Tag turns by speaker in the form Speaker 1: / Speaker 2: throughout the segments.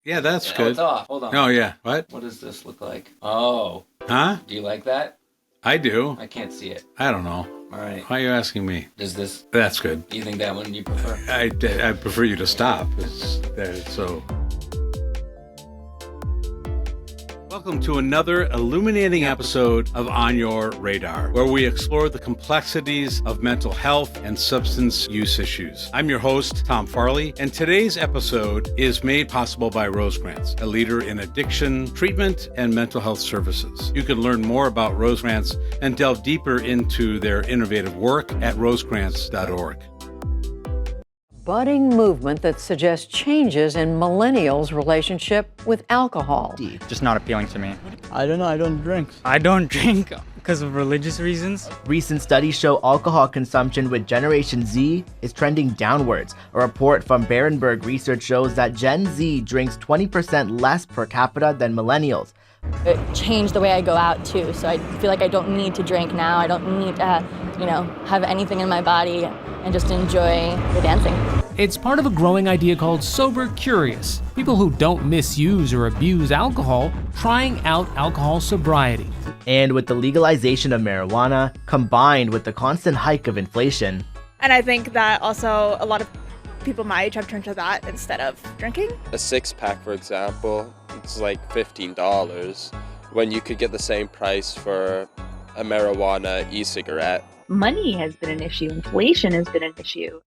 Speaker 1: Yeah, that's
Speaker 2: Oh,
Speaker 1: good.
Speaker 2: it's off. Hold on.
Speaker 1: Oh, yeah. What?
Speaker 2: What does this look like? Oh,
Speaker 1: Huh?
Speaker 2: do you like that?
Speaker 1: I do.
Speaker 2: I can't see it.
Speaker 1: I don't know.
Speaker 2: All right.
Speaker 1: Why are you asking me?
Speaker 2: Does this?
Speaker 1: That's good.
Speaker 2: You think that one you prefer?
Speaker 1: I prefer you to stop. So. Welcome to another illuminating episode of On Your Radar, where we explore the complexities of mental health and substance use issues. I'm your host, Tom Farley, and today's episode is made possible by Rosecrance, a leader in addiction treatment and mental health services. You can learn more about Rosecrance and delve deeper into their innovative work at rosecrance.org.
Speaker 3: Budding movement that suggests changes in millennials' relationship with alcohol.
Speaker 4: Just not appealing to me.
Speaker 5: I don't know, I don't drink.
Speaker 4: I don't drink because of religious reasons.
Speaker 6: Recent studies show alcohol consumption with Generation Z is trending downwards. A report from Berenberg Research shows that Gen Z drinks 20% less per capita than millennials.
Speaker 7: It changed the way I go out too, so I feel like I don't need to drink now. I don't need to, have anything in my body and just enjoy the dancing.
Speaker 8: It's part of a growing idea called sober curious. People who don't misuse or abuse alcohol trying out alcohol sobriety.
Speaker 6: And with the legalization of marijuana, combined with the constant hike of inflation.
Speaker 9: And I think that also a lot of people my age have turned to that instead of drinking.
Speaker 10: A six-pack, for example, it's like $15 when you could get the same price for a marijuana e-cigarette.
Speaker 11: Money has been an issue. Inflation has been an issue.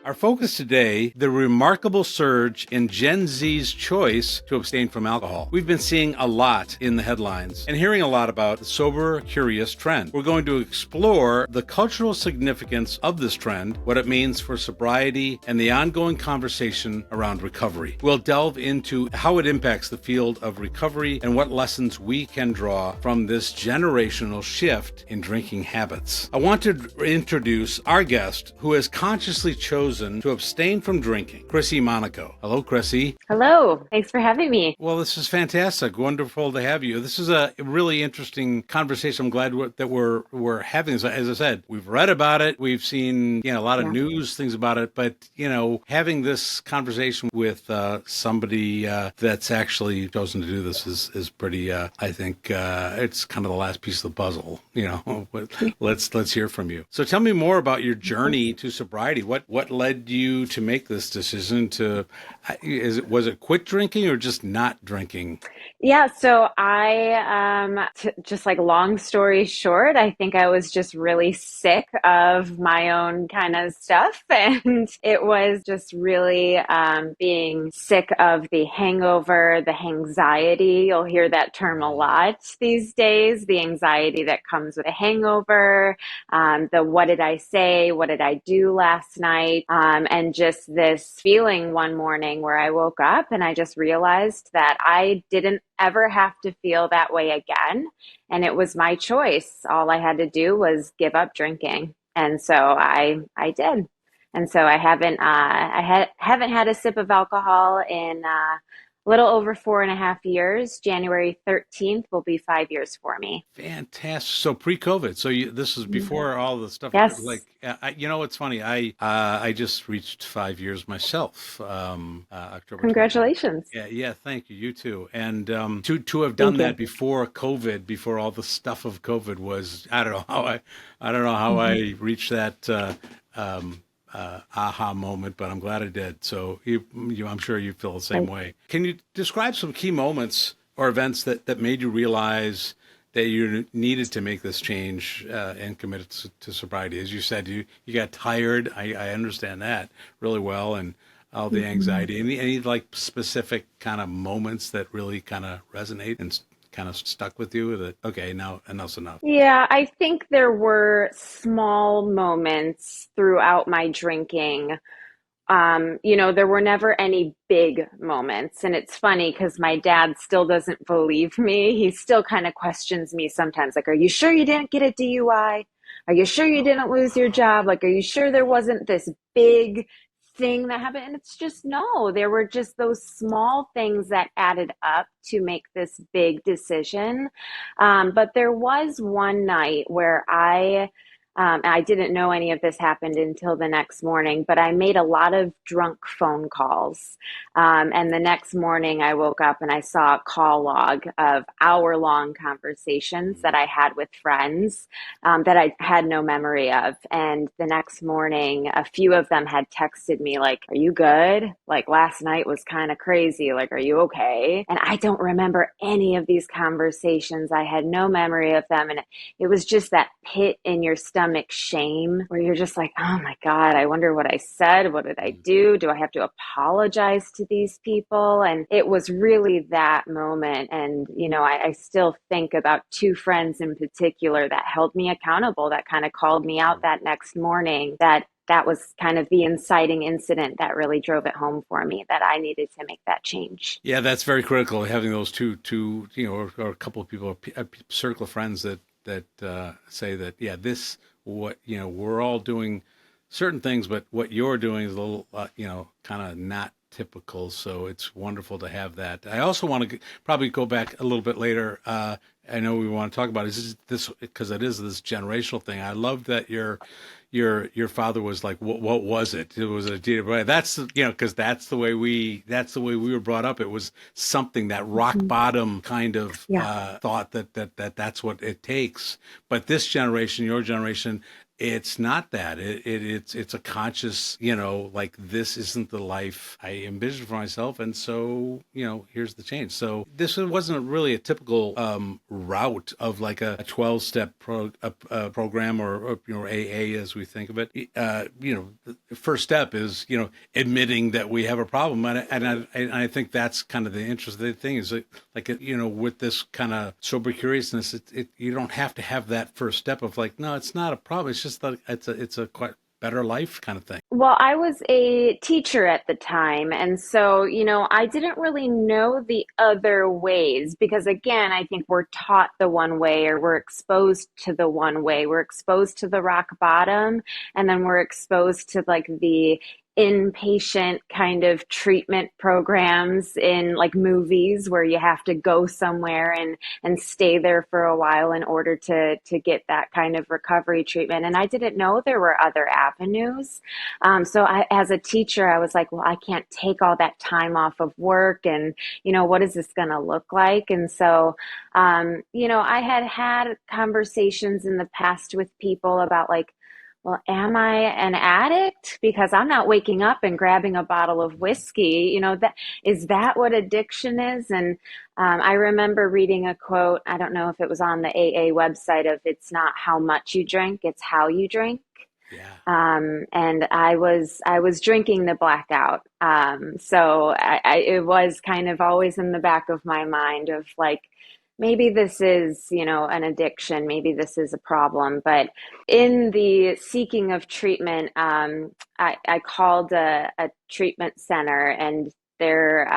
Speaker 1: Our focus today, the remarkable surge in Gen Z's choice to abstain from alcohol. We've been seeing a lot in the headlines and hearing a lot about the sober, curious trend. We're going to explore the cultural significance of this trend, what it means for sobriety, and the ongoing conversation around recovery. We'll delve into how it impacts the field of recovery and what lessons we can draw from this generational shift in drinking habits. I want to introduce our guest who has consciously chosen to abstain from drinking, Chrissy Monaco. Hello, Chrissy.
Speaker 11: Hello. Thanks for having me.
Speaker 1: Well, this is fantastic. Wonderful to have you. This is a really interesting conversation. I'm glad that we're having this. As I said, we've read about it. We've seen a lot of news things about it. But having this conversation with somebody that's actually chosen to do this is pretty. I think it's kind of the last piece of the puzzle. Let's hear from you. So tell me more about your journey to sobriety. What led you to make this decision to, was it quit drinking or just not drinking?
Speaker 11: Yeah, so just like long story short, I think I was just really sick of my own kind of stuff. And it was just really being sick of the hangover, the anxiety. You'll hear that term a lot these days, the anxiety that comes with a hangover, the what did I say, what did I do last night, and just this feeling one morning where I woke up and I just realized that I didn't ever have to feel that way again. And it was my choice. All I had to do was give up drinking. And so I did. And so I haven't had a sip of alcohol in a little over 4.5 years. January 13th will be 5 years for me.
Speaker 1: Fantastic. So pre-COVID. So this is before all the stuff.
Speaker 11: Yes.
Speaker 1: It's funny. I just reached 5 years myself. October.
Speaker 11: Congratulations.
Speaker 1: 20th. Yeah. Thank you. You too. And to have done that before COVID, before all the stuff of COVID was, I don't know how I reached that. Aha moment, but I'm glad I did. So I'm sure you feel the same way. Can you describe some key moments or events that made you realize that you needed to make this change and commit to sobriety? As you said, you got tired. I understand that really well, and all the anxiety. Any like specific kind of moments that really kind of resonate and kind of stuck with you that, okay, now enough's enough?
Speaker 11: Yeah, I think there were small moments throughout my drinking. There were never any big moments. And it's funny because my dad still doesn't believe me. He still kind of questions me sometimes. Like, are you sure you didn't get a DUI? Are you sure you didn't lose your job? Like, are you sure there wasn't this big thing that happened? And it's just, no, there were just those small things that added up to make this big decision. But there was one night where I I didn't know any of this happened until the next morning, but I made a lot of drunk phone calls. And the next morning, I woke up and I saw a call log of hour-long conversations that I had with friends that I had no memory of. And the next morning, a few of them had texted me, like, "Are you good? Like, last night was kind of crazy. Like, are you okay?" And I don't remember any of these conversations. I had no memory of them. And it was just that pit in your stomach shame where you're just like, oh my God, I wonder what I said. What did I do? Do I have to apologize to these people? And it was really that moment. And, you know, I still think about two friends in particular that held me accountable, that kind of called me out that next morning, that was kind of the inciting incident that really drove it home for me, that I needed to make that change.
Speaker 1: Yeah, that's very critical, having those two, you know, or a couple of people, a circle of friends that say that, yeah, this, what, you know, we're all doing certain things, but what you're doing is a little, you know, kind of not typical. So it's wonderful to have that. I also want to probably go back a little bit later. I know we want to talk about this because it is this generational thing. I love that your father was like, what was it? It was a, that's, you know, because that's the way we were brought up. It was something, that rock bottom kind of thought that's what it takes. But this generation, your generation, it's not that. It's a conscious, you know, like, this isn't the life I envisioned for myself, and so, you know, here's the change. So this wasn't really a typical route of like a 12-step program or you know, AA as we think of it. You know, the first step is, you know, admitting that we have a problem, and I think that's kind of the interesting thing is that, like, you know, with this kind of sober curiousness, you don't have to have that first step of like, no, it's not a problem. It's just that it's a quite better life kind of thing.
Speaker 11: Well, I was a teacher at the time. And so, you know, I didn't really know the other ways because, again, I think we're taught the one way, or we're exposed to the one way. We're exposed to the rock bottom, and then we're exposed to like the inpatient kind of treatment programs in like movies where you have to go somewhere and stay there for a while in order to get that kind of recovery treatment. And I didn't know there were other avenues. So as a teacher, I was like, well, I can't take all that time off of work, and, you know, what is this going to look like? And so, you know, I had conversations in the past with people about like, well, am I an addict? Because I'm not waking up and grabbing a bottle of whiskey. You know, is that what addiction is? And I remember reading a quote, I don't know if it was on the AA website, of it's not how much you drink, it's how you drink.
Speaker 1: Yeah.
Speaker 11: And I was drinking the blackout. So it was kind of always in the back of my mind of like, maybe this is, you know, an addiction, maybe this is a problem. But in the seeking of treatment, I called a treatment center, and their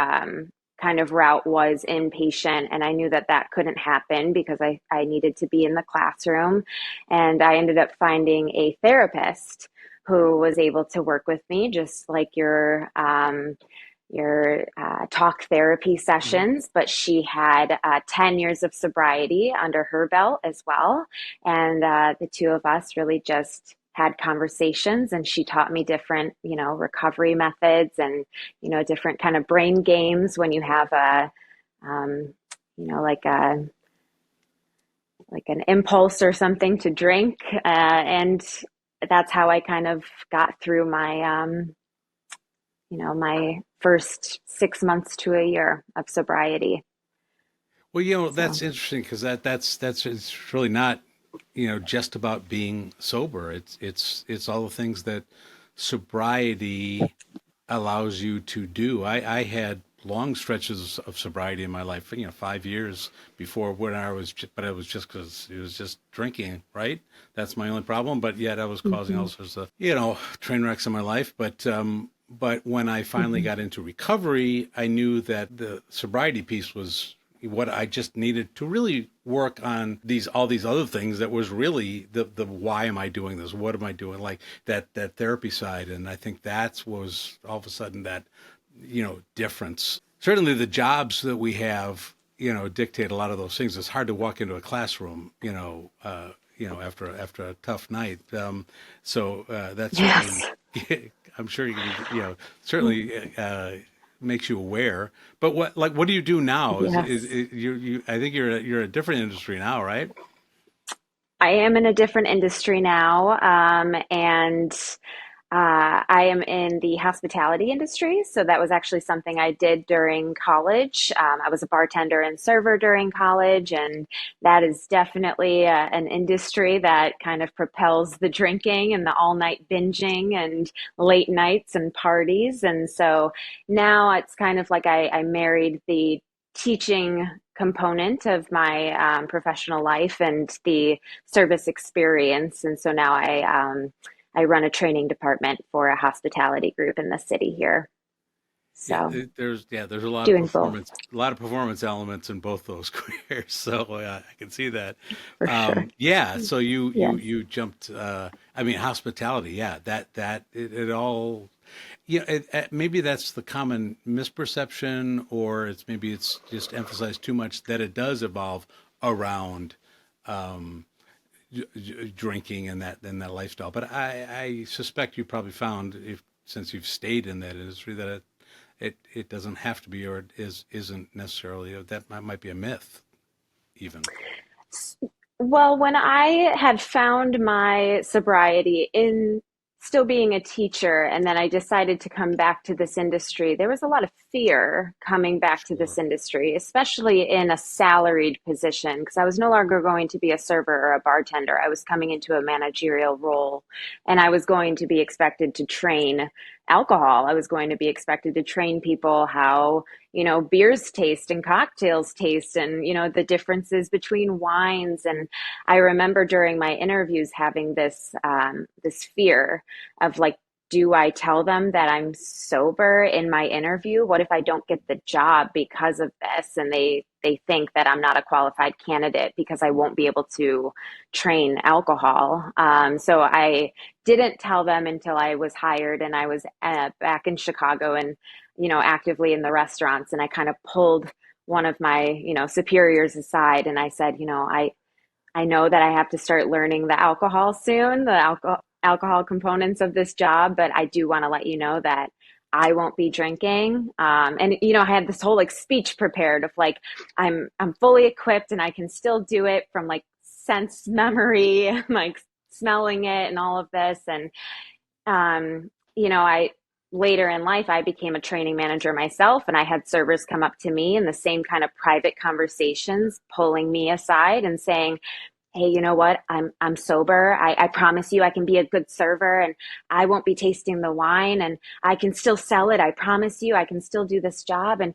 Speaker 11: kind of route was inpatient. And I knew that couldn't happen because I needed to be in the classroom. And I ended up finding a therapist who was able to work with me, just like your talk therapy sessions, but she had 10 years of sobriety under her belt as well. And the two of us really just had conversations, and she taught me different, you know, recovery methods and, you know, different kind of brain games when you have you know, like an impulse or something to drink. And that's how I kind of got through my, you know, my first 6 months to a year of sobriety.
Speaker 1: Well, you know, that's interesting because that's it's really not, you know, just about being sober. It's all the things that sobriety allows you to do. I had long stretches of sobriety in my life, you know, 5 years before when but it was just because it was just drinking, right? That's my only problem. But yet I was causing all sorts of, you know, train wrecks in my life. But when I finally got into recovery, I knew that the sobriety piece was what I just needed to really work on all these other things that was really the why am I doing this? What am I doing? Like that therapy side. And I think was all of a sudden that, you know, difference. Certainly the jobs that we have, you know, dictate a lot of those things. It's hard to walk into a classroom, you know, after a tough night. So that's
Speaker 11: Yes.
Speaker 1: certainly, I'm sure you can, certainly makes you aware. But what do you do now?
Speaker 11: Yes.
Speaker 1: You I think you're a different industry now, right?
Speaker 11: I am in a different industry now, and I am in the hospitality industry. So that was actually something I did during college. I was a bartender and server during college, and that is definitely an industry that kind of propels the drinking and the all night binging and late nights and parties. And so now it's kind of like I married the teaching component of my professional life and the service experience. And so now I run a training department for a hospitality group in the city here.
Speaker 1: Yeah,
Speaker 11: So
Speaker 1: there's a lot of
Speaker 11: doing both
Speaker 1: performance elements in both those careers. So I can see that.
Speaker 11: for sure.
Speaker 1: Yeah, so
Speaker 11: Yes.
Speaker 1: you jumped. I mean, hospitality. Yeah, that it all. Yeah, maybe that's the common misperception, or maybe it's just emphasized too much that it does evolve around drinking and that lifestyle. But I suspect you probably found, if since you've stayed in that industry, that it doesn't have to be, or it isn't necessarily. That might be a myth, even.
Speaker 11: Well, when I had found my sobriety in still being a teacher, and then I decided to come back to this industry, there was a lot of fear coming back to this
Speaker 1: Sure.
Speaker 11: industry, especially in a salaried position, because I was no longer going to be a server or a bartender. I was coming into a managerial role, and I was going to be expected to train alcohol. I was going to be expected to train people how beers taste and cocktails taste, and the differences between wines. And I remember during my interviews having this fear of like, do I tell them that I'm sober in my interview? What if I don't get the job because of this? And they think that I'm not a qualified candidate because I won't be able to train alcohol. So I didn't tell them until I was hired, and I was back in Chicago and actively in the restaurants. And I kind of pulled one of my superiors aside, and I said, I know that I have to start learning the alcohol soon, the alcohol components of this job, but I do want to let you know that I won't be drinking. And I had this whole like speech prepared of like, I'm fully equipped and I can still do it from like sense memory, like smelling it and all of this. And I later in life I became a training manager myself, and I had servers come up to me in the same kind of private conversations, pulling me aside and saying, hey, you know what? I'm sober. I promise you I can be a good server, and I won't be tasting the wine, and I can still sell it. I promise you I can still do this job. And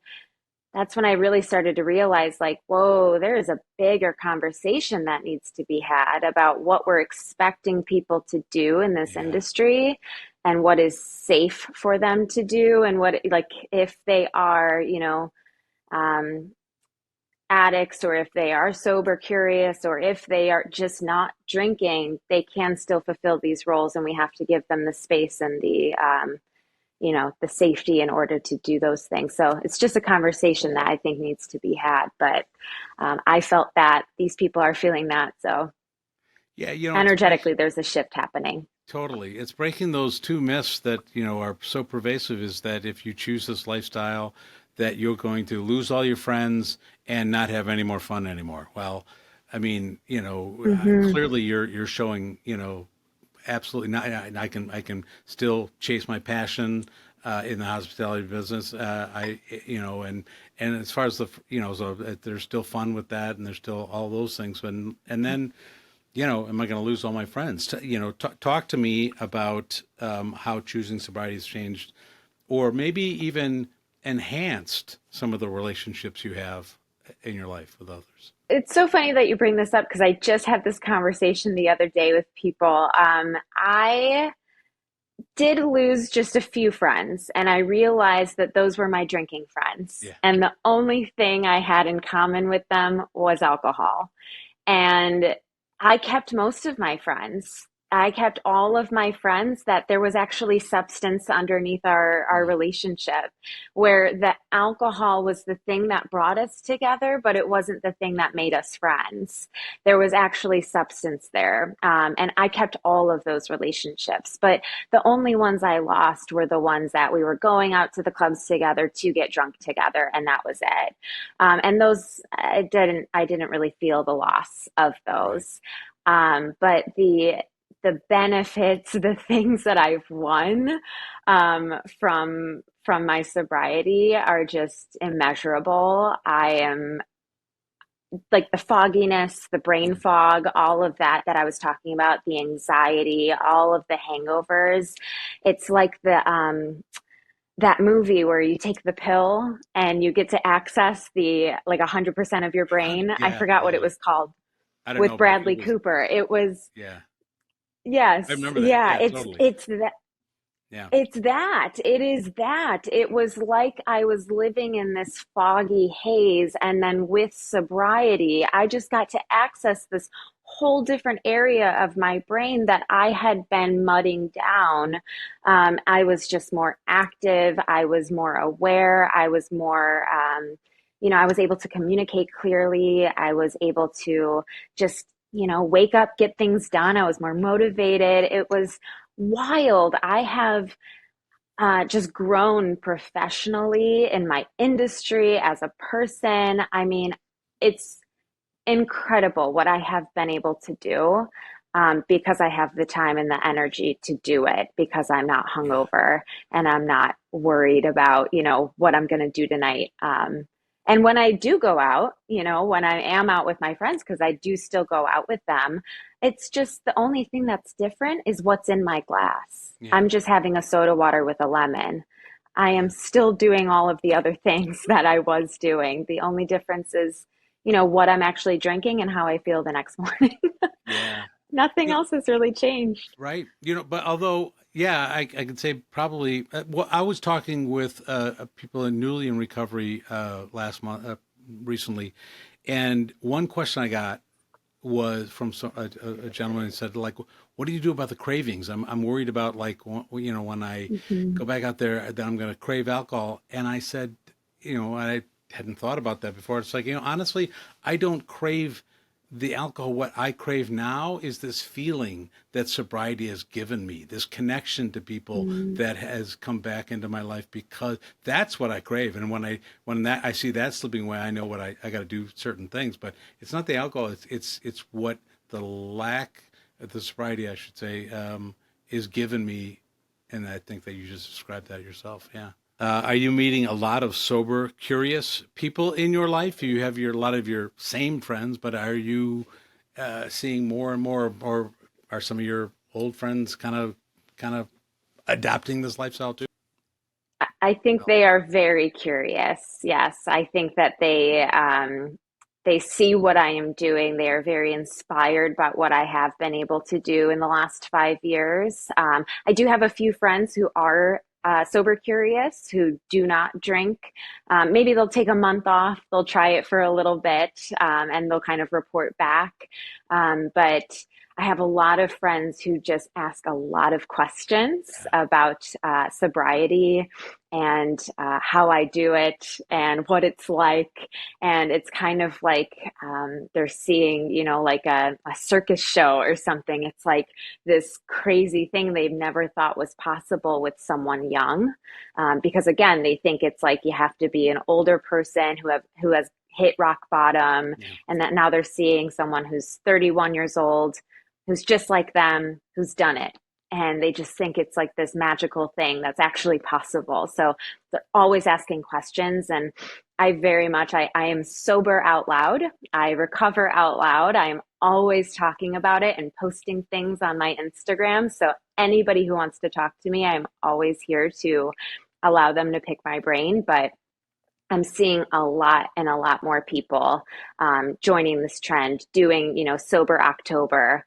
Speaker 11: that's when I really started to realize, like, whoa, there is a bigger conversation that needs to be had about what we're expecting people to do in this
Speaker 1: Yeah.
Speaker 11: industry, and what is safe for them to do, and what, like, if they are, um, addicts, or if they are sober curious, or if they are just not drinking, they can still fulfill these roles, and we have to give them the space and the safety in order to do those things. So it's just a conversation that I think needs to be had. But I felt that these people are feeling that. So
Speaker 1: Yeah,
Speaker 11: energetically, there's a shift happening.
Speaker 1: totally. It's breaking those two myths that, are so pervasive, is that if you choose this lifestyle, that you're going to lose all your friends and not have any more fun anymore. Well, I mean, clearly you're showing, absolutely not. I can still chase my passion in the hospitality business. And as far as so there's still fun with that, and there's still all those things. And then, am I going to lose all my friends? Talk to me about how choosing sobriety has changed, or maybe even enhanced some of the relationships you have in your life with others.
Speaker 11: It's so funny that you bring this up, because I just had this conversation the other day with people. I did lose just a few friends, and I realized that those were my drinking friends.
Speaker 1: Yeah.
Speaker 11: And the only thing I had in common with them was alcohol. And I kept most of my friends. I kept all of my friends that there was actually substance underneath our relationship, where the alcohol was the thing that brought us together, but it wasn't the thing that made us friends. There was actually substance there. And I kept all of those relationships, but the only ones I lost were the ones that we were going out to the clubs together to get drunk together, and that was it. And those, I didn't really feel the loss of those. But the benefits, the things that I've won from my sobriety are just immeasurable. I am like the fogginess, the brain fog, all of that I was talking about, the anxiety, all of the hangovers. It's like the that movie where you take the pill and you get to access the like 100% of your brain. I forgot what it was called.
Speaker 1: I don't
Speaker 11: With
Speaker 1: know,
Speaker 11: Bradley Cooper. It was
Speaker 1: yeah.
Speaker 11: yes,
Speaker 1: I remember that.
Speaker 11: yeah.
Speaker 1: Yeah,
Speaker 11: It's
Speaker 1: totally.
Speaker 11: it's that.
Speaker 1: Yeah.
Speaker 11: It's that. It is that. It was like I was living in this foggy haze. And then with sobriety, I just got to access this whole different area of my brain that I had been mudding down. I was just more active. I was more aware. I was more, I was able to communicate clearly. I was able to just, wake up, get things done. I was more motivated. It was wild. I have just grown professionally in my industry as a person. I mean, it's incredible what I have been able to do because I have the time and the energy to do it because I'm not hungover and I'm not worried about, what I'm going to do tonight. And when I do go out, when I am out with my friends, because I do still go out with them, it's just the only thing that's different is what's in my glass.
Speaker 1: Yeah.
Speaker 11: I'm just having a soda water with a lemon. I am still doing all of the other things that I was doing. The only difference is, what I'm actually drinking and how I feel the next morning.
Speaker 1: Yeah.
Speaker 11: Nothing else has really changed.
Speaker 1: Right. But although, yeah, I could say probably, well, I was talking with people newly in recovery last month, recently. And one question I got was from a gentleman who said, like, what do you do about the cravings? I'm worried about, like, when I go back out there, that I'm going to crave alcohol. And I said, I hadn't thought about that before. It's like, honestly, I don't crave the alcohol. What I crave now is this feeling that sobriety has given me, this connection to people that has come back into my life, because that's what I crave. And when I see that slipping away, I know what I got to do certain things. But it's not the alcohol. It's what the lack of the sobriety, I should say, is given me. And I think that you just described that yourself. Yeah. Are you meeting a lot of sober, curious people in your life? You have a lot of your same friends, but are you seeing more and more, or are some of your old friends kind of adopting this lifestyle too?
Speaker 11: I think they are very curious. Yes, I think that they see what I am doing. They are very inspired by what I have been able to do in the last 5 years. I do have a few friends who are sober curious, who do not drink. Maybe they'll take a month off, they'll try it for a little bit, and they'll kind of report back. But I have a lot of friends who just ask a lot of questions about sobriety and how I do it and what it's like. And it's kind of like they're seeing, like a circus show or something. It's like this crazy thing they've never thought was possible with someone young. Because again, they think it's like you have to be an older person who has hit rock bottom, and that now they're seeing someone who's 31 years old, who's just like them, who's done it. And they just think it's like this magical thing that's actually possible. So they're always asking questions. And I am sober out loud. I recover out loud. I am always talking about it and posting things on my Instagram. So anybody who wants to talk to me, I'm always here to allow them to pick my brain. But I'm seeing a lot more people joining this trend, doing, Sober October.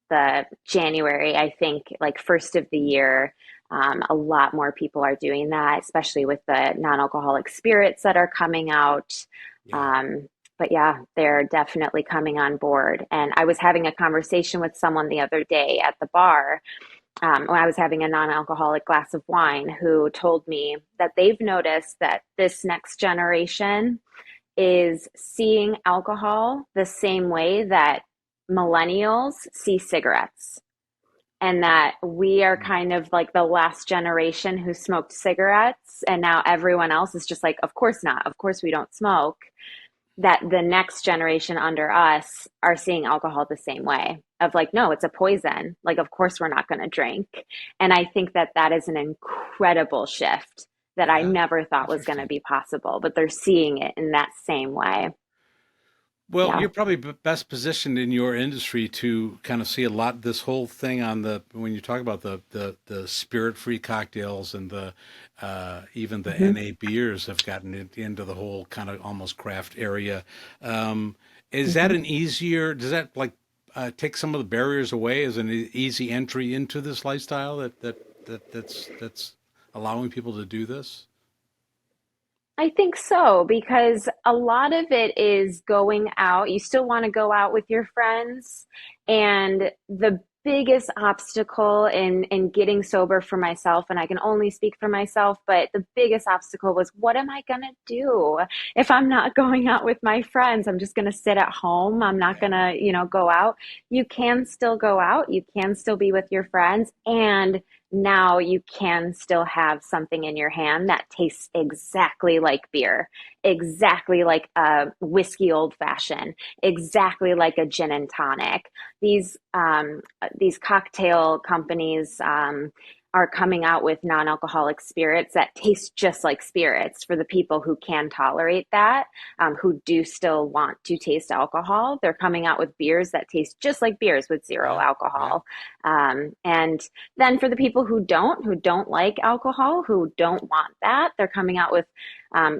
Speaker 11: The January, I think, like first of the year, a lot more people are doing that, especially with the non-alcoholic spirits that are coming out. but yeah, they're definitely coming on board. And I was having a conversation with someone the other day at the bar when I was having a non-alcoholic glass of wine, who told me that they've noticed that this next generation is seeing alcohol the same way that millennials see cigarettes. And that we are kind of like the last generation who smoked cigarettes. And now everyone else is just like, of course not. Of course we don't smoke. That the next generation under us are seeing alcohol the same way of like, no, it's a poison. Like, of course we're not going to drink. And I think that that is an incredible shift that I never thought was going to be possible, but they're seeing it in that same way.
Speaker 1: Well,
Speaker 11: Yeah.
Speaker 1: you're probably best positioned in your industry to kind of see a lot this whole thing on the when you talk about the spirit-free cocktails and the even the NA beers have gotten into the whole kind of almost craft area. Is that an easier? Does that like take some of the barriers away as an easy entry into this lifestyle that's allowing people to do this?
Speaker 11: I think so, because a lot of it is going out. You still want to go out with your friends. And the biggest obstacle in getting sober for myself, and I can only speak for myself, but the biggest obstacle was, what am I going to do if I'm not going out with my friends? I'm just going to sit at home. I'm not going to, go out. You can still go out. You can still be with your friends. And now you can still have something in your hand that tastes exactly like beer, exactly like a whiskey old fashioned, exactly like a gin and tonic. These cocktail companies are coming out with non-alcoholic spirits that taste just like spirits for the people who can tolerate that, who do still want to taste alcohol. They're coming out with beers that taste just like beers with zero alcohol. And then for the people who don't like alcohol, who don't want that, they're coming out with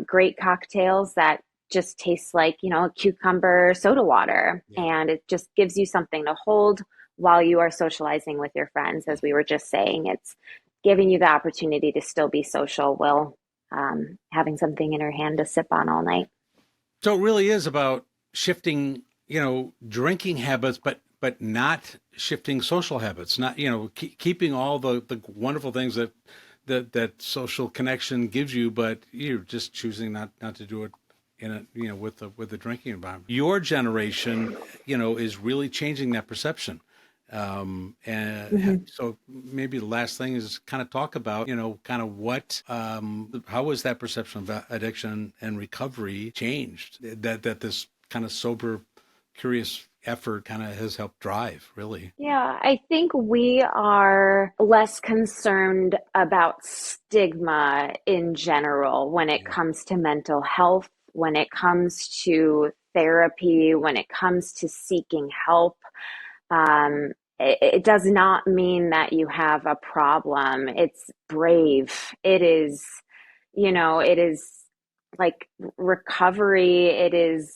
Speaker 11: great cocktails that just taste like, a cucumber soda water. And it just gives you something to hold while you are socializing with your friends. As we were just saying, it's giving you the opportunity to still be social while having something in your hand to sip on all night.
Speaker 1: So it really is about shifting, drinking habits, but not shifting social habits, not, keeping all the wonderful things that social connection gives you, but you're just choosing not to do it in a, with the drinking environment. Your generation, is really changing that perception. So maybe the last thing is kind of talk about, kind of what, how has that perception of addiction and recovery changed that this kind of sober, curious effort kind of has helped drive, really?
Speaker 11: Yeah, I think we are less concerned about stigma in general when it comes to mental health, when it comes to therapy, when it comes to seeking help. It does not mean that you have a problem. It's brave. It is, it is like recovery. It is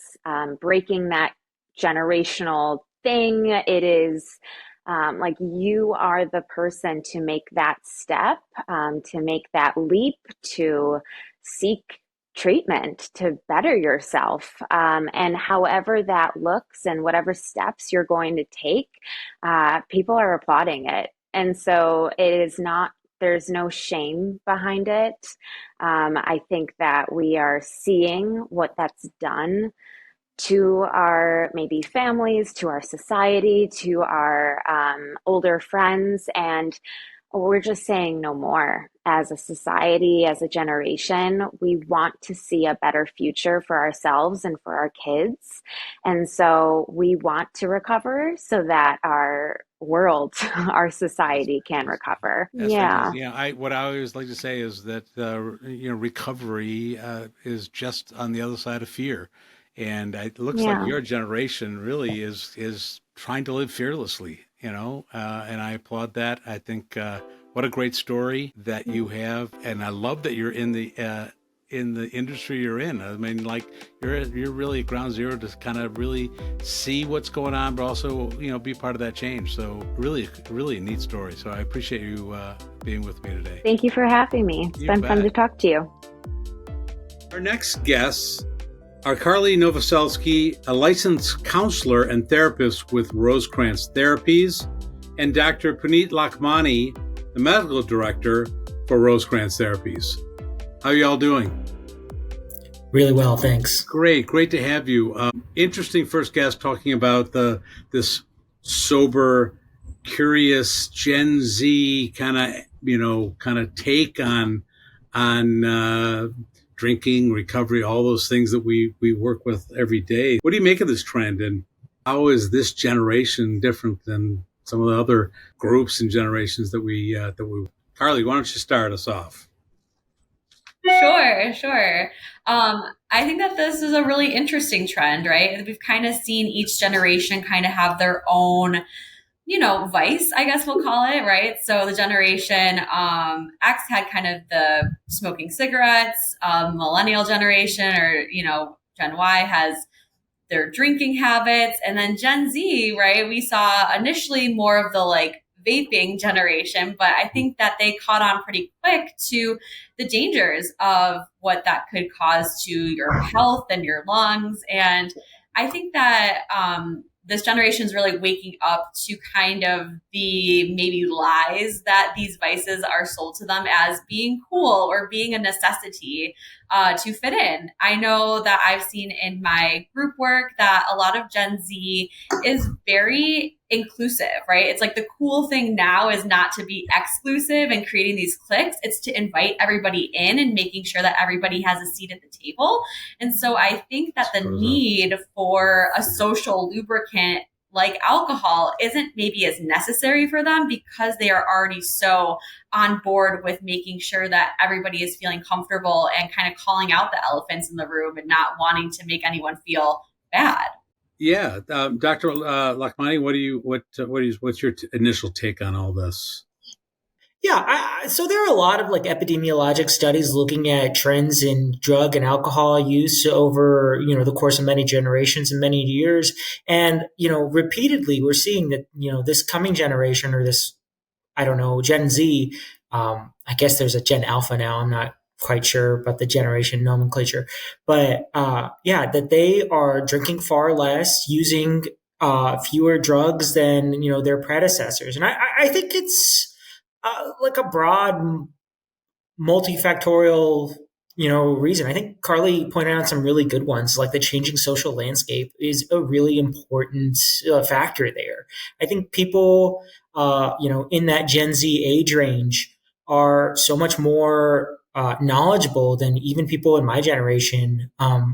Speaker 11: breaking that generational thing. It is like you are the person to make that step, to make that leap, to seek treatment, to better yourself. And however that looks and whatever steps you're going to take, people are applauding it. And so it is not, there's no shame behind it. I think that we are seeing what that's done to our maybe families, to our society, to our older friends. And we're just saying no more. As a society, as a generation, we want to see a better future for ourselves and for our kids. And so we want to recover so that our world, our society can recover. Yeah.
Speaker 1: What I always like to say is that, recovery is just on the other side of fear. And it looks like your generation really is trying to live fearlessly, and I applaud that. I think what a great story that you have, and I love that you're in the industry you're in. I mean, like you're really at ground zero to kind of really see what's going on, but also be part of that change. So really a neat story. So I appreciate you being with me today.
Speaker 11: Thank you for having me. It's been fun to talk to you.
Speaker 1: Our next guest are Carly Novoselsky, a licensed counselor and therapist with Rosecrance Therapies, and Dr. Puneet Lakmani, the medical director for Rosecrance Therapies. How are y'all doing?
Speaker 5: Really well, thanks.
Speaker 1: Great to have you. Interesting first guest talking about this sober, curious Gen Z kind of take on drinking, recovery, all those things that we work with every day. What do you make of this trend, and how is this generation different than some of the other groups and generations that we Carly, why don't you start us off?
Speaker 12: Sure. I think that this is a really interesting trend, right? We've kind of seen each generation kind of have their own, vice, I guess we'll call it, right? So the generation X had kind of the smoking cigarettes, millennial generation, or, Gen Y has their drinking habits. And then Gen Z, right? We saw initially more of the like vaping generation, but I think that they caught on pretty quick to the dangers of what that could cause to your health and your lungs. And I think that this generation is really waking up to kind of the maybe lies that these vices are sold to them as being cool or being a necessity to fit in. I know that I've seen in my group work that a lot of Gen Z is very inclusive, right? It's like the cool thing now is not to be exclusive and creating these cliques. It's to invite everybody in and making sure that everybody has a seat at the table. And so I think that the need for a social lubricant like alcohol isn't maybe as necessary for them because they are already so on board with making sure that everybody is feeling comfortable and kind of calling out the elephants in the room and not wanting to make anyone feel bad.
Speaker 1: Yeah, Dr. Lakmani, what's your initial take on all this?
Speaker 5: Yeah, so there are a lot of like epidemiologic studies looking at trends in drug and alcohol use over, the course of many generations and many years. And, repeatedly we're seeing that, this coming generation or this, I don't know, Gen Z, I guess there's a Gen Alpha now. I'm not quite sure about the generation nomenclature, but that they are drinking far less, using fewer drugs than their predecessors, and I think it's like a broad, multifactorial reason. I think Carly pointed out some really good ones, like the changing social landscape is a really important factor there. I think people, in that Gen Z age range are so much more knowledgeable than even people in my generation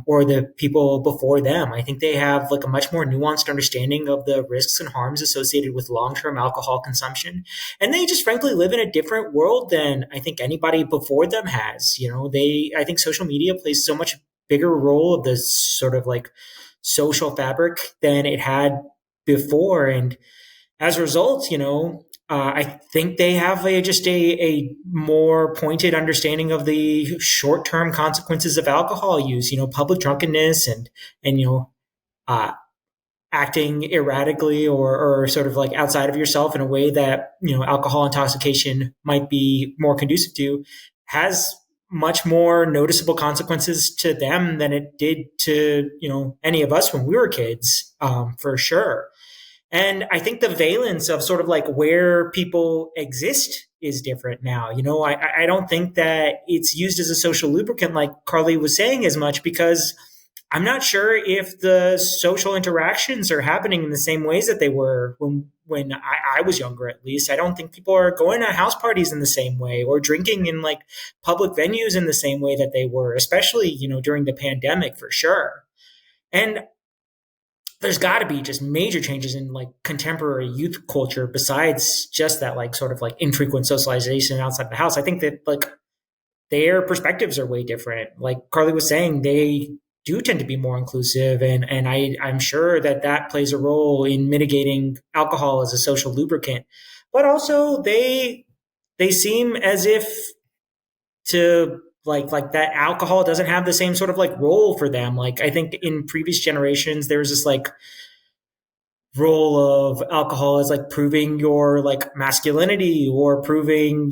Speaker 5: or the people before them. I think they have like a much more nuanced understanding of the risks and harms associated with long-term alcohol consumption. And they just frankly live in a different world than I think anybody before them has. I think social media plays so much bigger role of the sort of like social fabric than it had before. And as a result, I think they have a more pointed understanding of the short-term consequences of alcohol use, public drunkenness and acting erratically or sort of like outside of yourself in a way that, alcohol intoxication might be more conducive to, has much more noticeable consequences to them than it did to, any of us when we were kids, for sure. And I think the valence of sort of like where people exist is different now. I don't think that it's used as a social lubricant like Carly was saying as much, because I'm not sure if the social interactions are happening in the same ways that they were when I was younger, at least. I don't think people are going to house parties in the same way or drinking in like public venues in the same way that they were, especially, during the pandemic, for sure. And there's got to be just major changes in like contemporary youth culture besides just that like sort of like infrequent socialization outside the house. I think that like their perspectives are way different. Like Carly was saying, they do tend to be more inclusive, and I'm sure that plays a role in mitigating alcohol as a social lubricant. But also they seem as if to like that alcohol doesn't have the same sort of like role for them. Like I think in previous generations, there was this like role of alcohol as like proving your like masculinity or proving,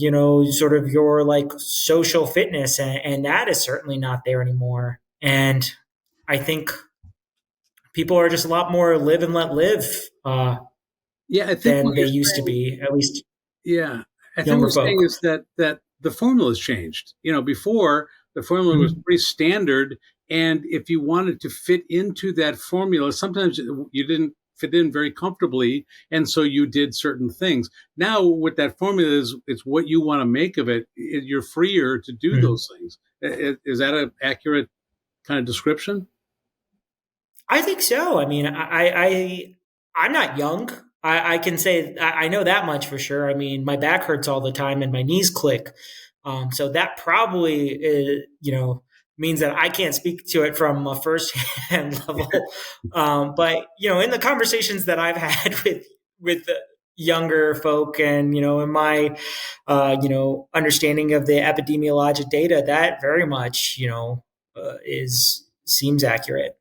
Speaker 5: sort of your like social fitness. And that is certainly not there anymore. And I think people are just a lot more live and let live
Speaker 1: Yeah, I think
Speaker 5: than
Speaker 1: what
Speaker 5: they
Speaker 1: you're
Speaker 5: used to
Speaker 1: saying,
Speaker 5: be, at least
Speaker 1: yeah, I think what
Speaker 5: younger
Speaker 1: you're saying
Speaker 5: folk.
Speaker 1: is that the formula has changed. Before the formula was
Speaker 5: Mhm.
Speaker 1: pretty standard, and if you wanted to fit into that formula, sometimes you didn't fit in very comfortably, and so you did certain things. Now, with that formula, is it's what you want to make of it. You're freer to do
Speaker 5: Mhm.
Speaker 1: those things. Is that an accurate kind of description?
Speaker 5: I think so. I mean, I'm not young. I can say I know that much for sure. I mean, my back hurts all the time and my knees click. So that probably means that I can't speak to it from a first hand level. But in the conversations that I've had with the younger folk, and in my understanding of the epidemiologic data, that very much is seems accurate.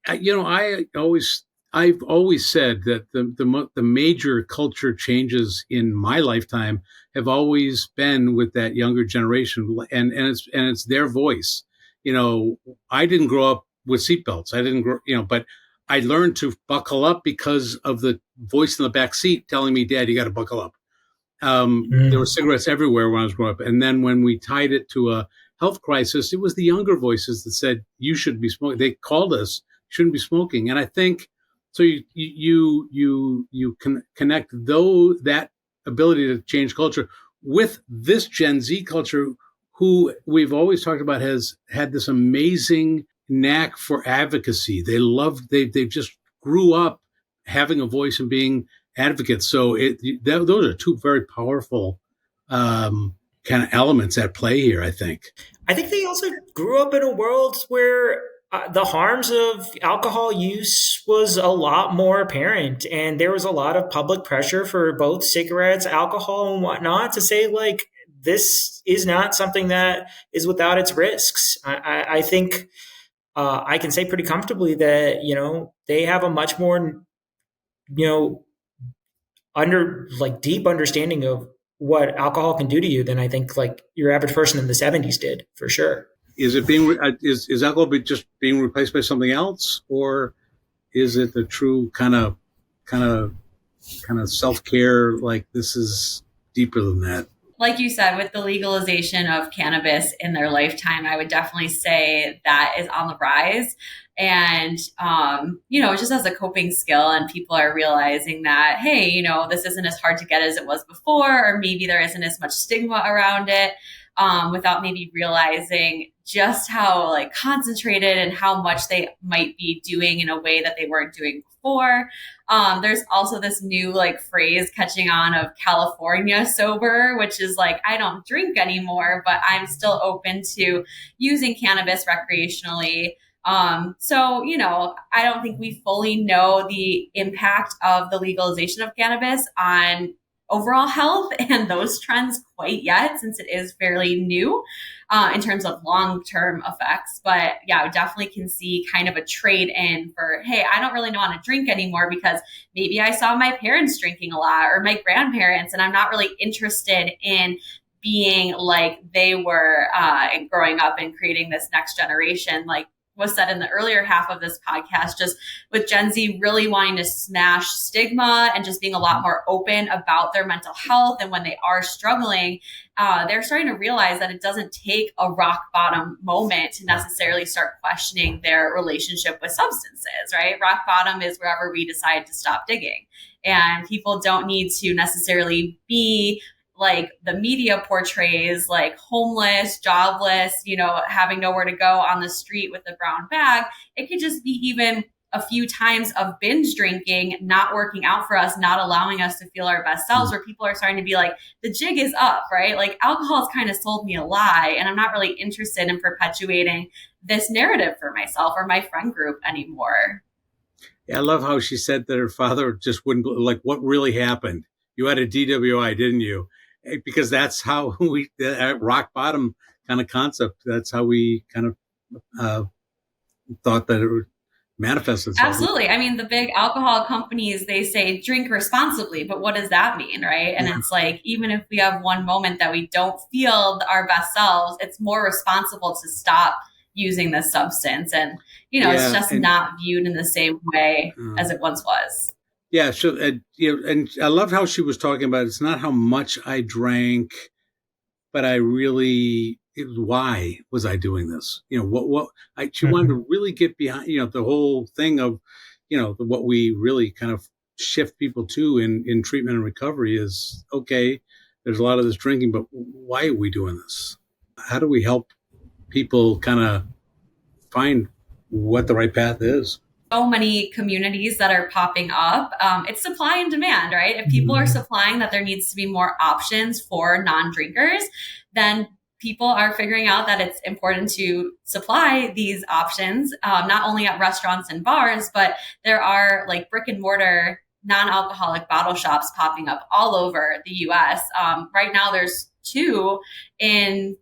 Speaker 1: I've always said that the major culture changes in my lifetime have always been with that younger generation, and it's their voice. I didn't grow up with seatbelts. I didn't grow, but I learned to buckle up because of the voice in the back seat telling me, "Dad, you got to buckle up." There were cigarettes everywhere when I was growing up. And then when we tied it to a health crisis, it was the younger voices that said, you should be smoking. They called us, shouldn't be smoking. And I think so you can connect that ability to change culture with this Gen Z culture, who we've always talked about has had this amazing knack for advocacy. They've just grew up having a voice and being advocates. So those are two very powerful kind of elements at play here, I think.
Speaker 5: I think they also grew up in a world where the harms of alcohol use was a lot more apparent, and there was a lot of public pressure for both cigarettes, alcohol, and whatnot to say, like, this is not something that is without its risks. I think I can say pretty comfortably that they have a much more under like deep understanding of what alcohol can do to you than I think like your average person in the 70s did, for sure.
Speaker 1: Is it being is alcohol just being replaced by something else, or is it the true kind of self care? Like, this is deeper than that.
Speaker 12: Like you said, with the legalization of cannabis in their lifetime, I would definitely say that is on the rise. And, just as a coping skill, and people are realizing that, hey, this isn't as hard to get as it was before, or maybe there isn't as much stigma around it, without maybe realizing just how like concentrated and how much they might be doing in a way that they weren't doing before. There's also this new like phrase catching on of California sober, which is like, I don't drink anymore, but I'm still open to using cannabis recreationally. I don't think we fully know the impact of the legalization of cannabis on overall health and those trends quite yet, since it is fairly new in terms of long-term effects. But yeah, I definitely can see kind of a trade in for, hey, I don't really want to drink anymore because maybe I saw my parents drinking a lot or my grandparents, and I'm not really interested in being like they were growing up and creating this next generation. Like was said in the earlier half of this podcast, just with Gen Z really wanting to smash stigma and just being a lot more open about their mental health. And when they are struggling, they're starting to realize that it doesn't take a rock bottom moment to necessarily start questioning their relationship with substances, right? Rock bottom is wherever we decide to stop digging. And people don't need to necessarily be like the media portrays, like homeless, jobless, having nowhere to go on the street with a brown bag. It could just be even a few times of binge drinking, not working out for us, not allowing us to feel our best selves, where people are starting to be like, the jig is up, right? Like alcohol has kind of sold me a lie, and I'm not really interested in perpetuating this narrative for myself or my friend group anymore.
Speaker 1: Yeah, I love how she said that her father just wouldn't, like, what really happened? You had a DWI, didn't you? Because that's how we, that rock bottom kind of concept, that's how we kind of thought that it would manifest itself.
Speaker 12: Absolutely. I mean, the big alcohol companies, they say drink responsibly, but what does that mean, right? And it's like, even if we have one moment that we don't feel our best selves, it's more responsible to stop using this substance. And, it's
Speaker 1: Yeah,
Speaker 12: just
Speaker 1: and
Speaker 12: not viewed in the same way as it once was.
Speaker 1: yeah, so and I love how she was talking about it's not how much I drank, but why was I doing this? She wanted to really get behind, the whole thing of, what we really kind of shift people to in treatment and recovery is, okay, there's a lot of this drinking, but why are we doing this? How do we help people kind of find what the right path is?
Speaker 12: So many communities that are popping up. It's supply and demand, right? If people are supplying that there needs to be more options for non-drinkers, then people are figuring out that it's important to supply these options, not only at restaurants and bars, but there are like brick and mortar non-alcoholic bottle shops popping up all over the US. Right now, there's 2 in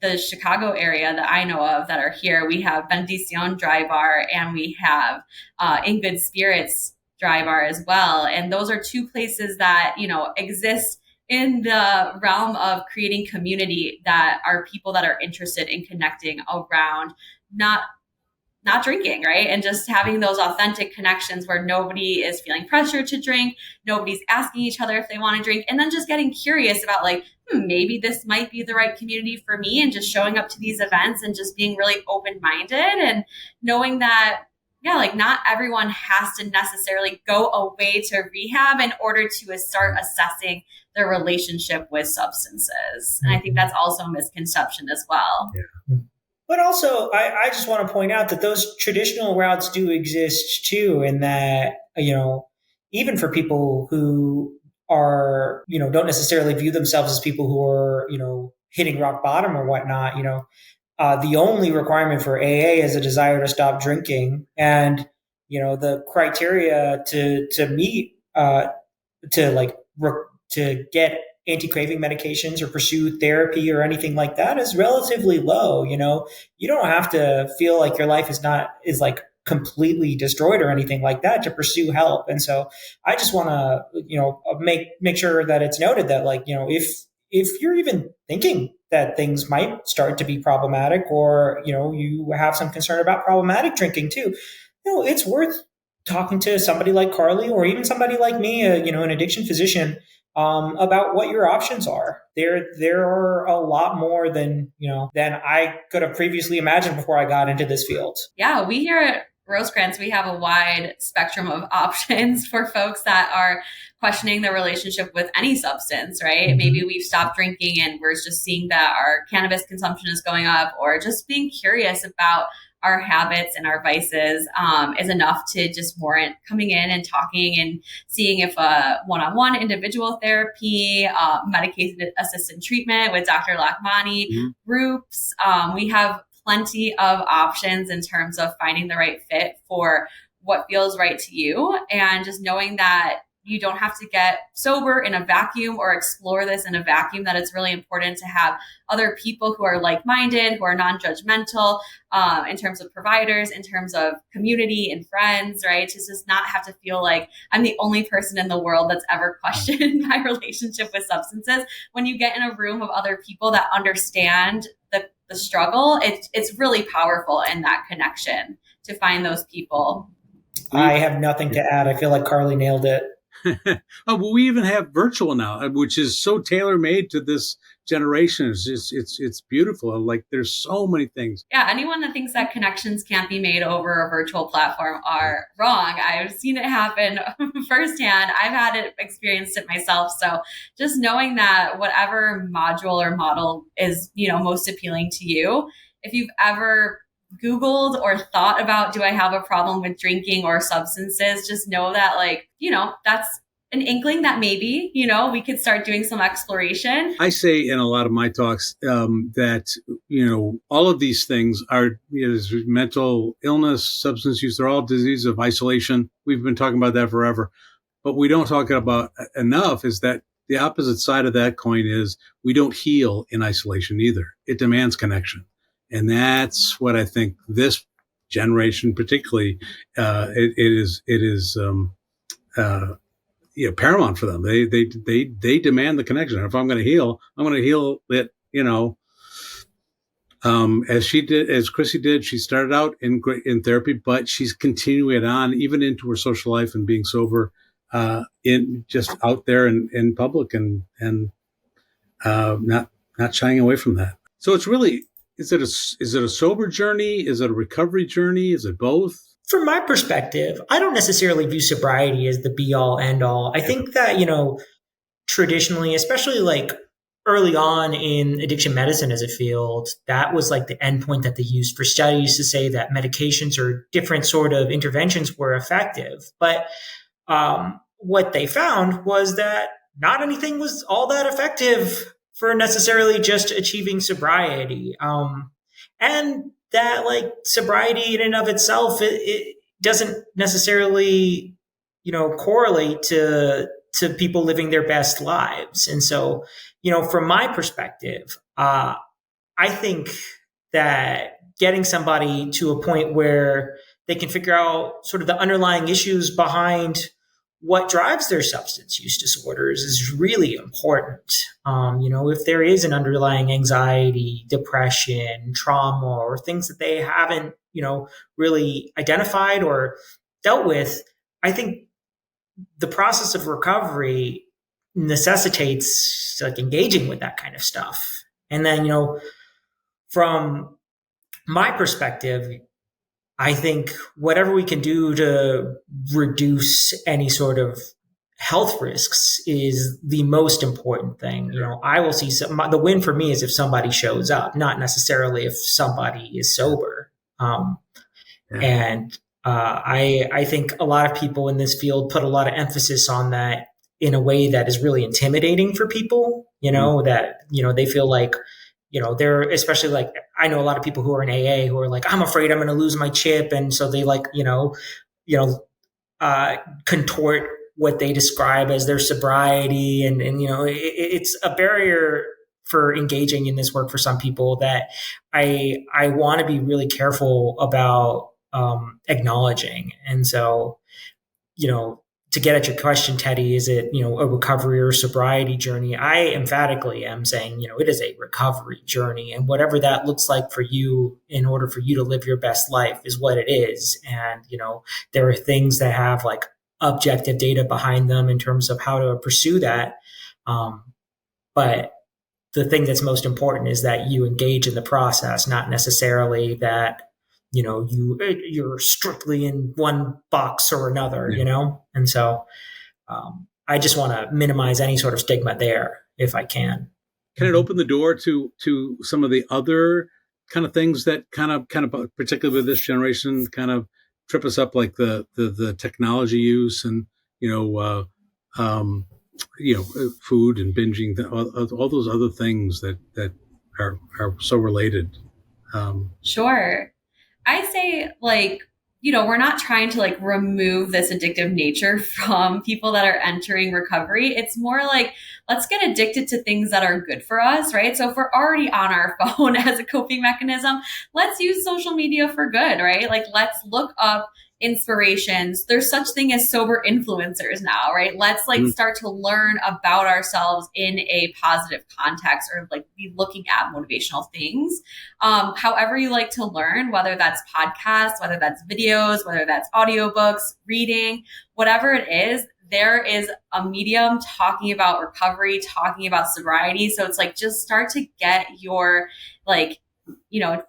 Speaker 12: the Chicago area that I know of that are here. We have Bendición Dry Bar and we have In Good Spirits Dry Bar as well. And those are 2 places that, exist in the realm of creating community that are people that are interested in connecting around not drinking, right? And just having those authentic connections where nobody is feeling pressure to drink, nobody's asking each other if they want to drink, and then just getting curious about like, maybe this might be the right community for me, and just showing up to these events and just being really open-minded and knowing that, like not everyone has to necessarily go away to rehab in order to start assessing their relationship with substances. And I think that's also a misconception as well.
Speaker 1: Yeah.
Speaker 5: But also, I just want to point out that those traditional routes do exist too, and that, even for people who are, don't necessarily view themselves as people who are, hitting rock bottom or whatnot, the only requirement for AA is a desire to stop drinking. And, the criteria to meet, to get anti-craving medications or pursue therapy or anything like that is relatively low. You don't have to feel like your life is like completely destroyed or anything like that to pursue help. And so I just want to, make sure that it's noted that, like, if you're even thinking that things might start to be problematic, or, you have some concern about problematic drinking too, it's worth talking to somebody like Carly, or even somebody like me, an addiction physician, about what your options are. There are a lot more than I could have previously imagined before I got into this field.
Speaker 12: Yeah, we here at Rosecrance, we have a wide spectrum of options for folks that are questioning their relationship with any substance, right? Mm-hmm. Maybe we've stopped drinking and we're just seeing that our cannabis consumption is going up, or just being curious about our habits and our vices is enough to just warrant coming in and talking and seeing if a one-on-one individual therapy, medication-assisted treatment with Dr. Lakmani, groups. We have plenty of options in terms of finding the right fit for what feels right to you, and just knowing that you don't have to get sober in a vacuum or explore this in a vacuum, that it's really important to have other people who are like-minded, who are non-judgmental, in terms of providers, in terms of community and friends, right? To just not have to feel like I'm the only person in the world that's ever questioned my relationship with substances. When you get in a room of other people that understand the struggle, it's really powerful in that connection to find those people.
Speaker 5: I have nothing to add. I feel like Carly nailed it.
Speaker 1: Oh, well, we even have virtual now, which is so tailor-made to this generation. It's beautiful. Like, there's so many things.
Speaker 12: Yeah, anyone that thinks that connections can't be made over a virtual platform are wrong. I've seen it happen firsthand. I've had it, experienced it myself. So just knowing that whatever module or model is, most appealing to you, if you've ever Googled or thought about, do I have a problem with drinking or substances, just know that, that's an inkling that maybe, we could start doing some exploration.
Speaker 1: I say in a lot of my talks that, all of these things are, mental illness, substance use, they're all diseases of isolation. We've been talking about that forever. But we don't talk about enough is that the opposite side of that coin is we don't heal in isolation either. It demands connection. And that's what I think this generation, particularly, it is paramount for them. They demand the connection. If I'm going to heal it, as Chrissy did, she started out in therapy, but she's continuing it on even into her social life and being sober, in just out there in public and not shying away from that. So it's really, is it a sober journey? Is it a recovery journey? Is it both?
Speaker 5: From my perspective, I don't necessarily view sobriety as the be all end all. I think that, traditionally, especially like early on in addiction medicine as a field, that was like the endpoint that they used for studies to say that medications or different sort of interventions were effective. But what they found was that not anything was all that effective for necessarily just achieving sobriety. And that like sobriety in and of itself, it doesn't necessarily, correlate to people living their best lives. And so, from my perspective, I think that getting somebody to a point where they can figure out sort of the underlying issues behind what drives their substance use disorders is really important. If there is an underlying anxiety, depression, trauma, or things that they haven't, really identified or dealt with, I think the process of recovery necessitates like engaging with that kind of stuff. And then, from my perspective, I think whatever we can do to reduce any sort of health risks is the most important thing. I will see the win for me is if somebody shows up, not necessarily if somebody is sober. And I think a lot of people in this field put a lot of emphasis on that in a way that is really intimidating for people, that, they feel like, they're especially like, I know a lot of people who are in AA who are like, I'm afraid I'm going to lose my chip. And so they like, contort what they describe as their sobriety. And it's a barrier for engaging in this work for some people that I want to be really careful about acknowledging. And so, to get at your question, Teddy, is it, a recovery or sobriety journey? I emphatically am saying, it is a recovery journey, and whatever that looks like for you in order for you to live your best life is what it is. And, there are things that have like objective data behind them in terms of how to pursue that. But the thing that's most important is that you engage in the process, not necessarily that, you're strictly in one box or another, And so I just want to minimize any sort of stigma there if I can.
Speaker 1: Can it open the door to some of the other kind of things that kind of particularly with this generation kind of trip us up, like the technology use and, food and binging, all those other things that are so related?
Speaker 12: Sure. I say we're not trying to remove this addictive nature from people that are entering recovery. It's more like, let's get addicted to things that are good for us, right? So if we're already on our phone as a coping mechanism, let's use social media for good, right? Let's look up inspirations. There's such thing as sober influencers now, right? Let's start to learn about ourselves in a positive context, or be looking at motivational things. However you like to learn, whether that's podcasts, whether that's videos, whether that's audiobooks, reading, whatever it is, there is a medium talking about recovery, talking about sobriety. So it's just start to get your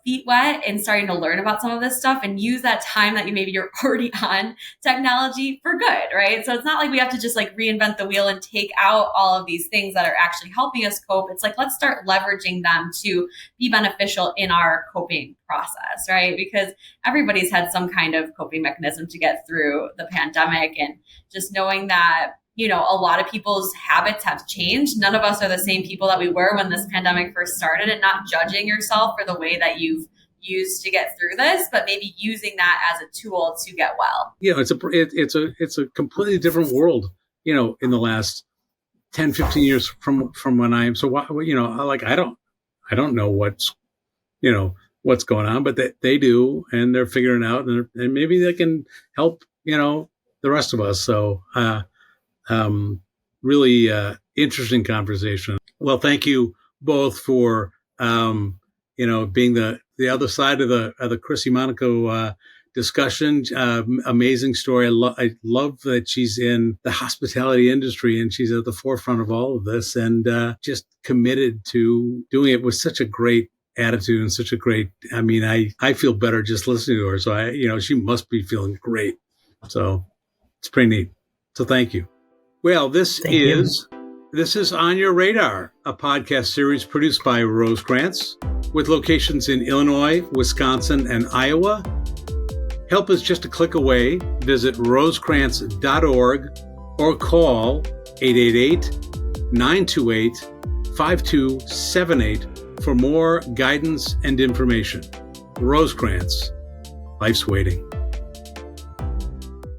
Speaker 12: feet wet and starting to learn about some of this stuff, and use that time that you're already on technology for good, right? So it's not like we have to just reinvent the wheel and take out all of these things that are actually helping us cope. It's let's start leveraging them to be beneficial in our coping process, right? Because everybody's had some kind of coping mechanism to get through the pandemic, and just knowing that a lot of people's habits have changed. None of us are the same people that we were when this pandemic first started, and not judging yourself for the way that you've used to get through this, but maybe using that as a tool to get well.
Speaker 1: It's a completely different world, in the last 10, 15 years from when I am. So, I don't know what's going on, but they do, and they're figuring it out, and maybe they can help, the rest of us. So, really interesting conversation. Well, thank you both for being the other side of the Chrissy Monaco discussion. Amazing story. I love that she's in the hospitality industry and she's at the forefront of all of this, and just committed to doing it with such a great attitude and such a great, I feel better just listening to her. So she must be feeling great. So it's pretty neat. So thank you. Well, this is On Your Radar, a podcast series produced by Rosecrance with locations in Illinois, Wisconsin, and Iowa. Help is just a click away. Visit rosecrance.org or call 888-928-5278 for more guidance and information. Rosecrance, life's waiting.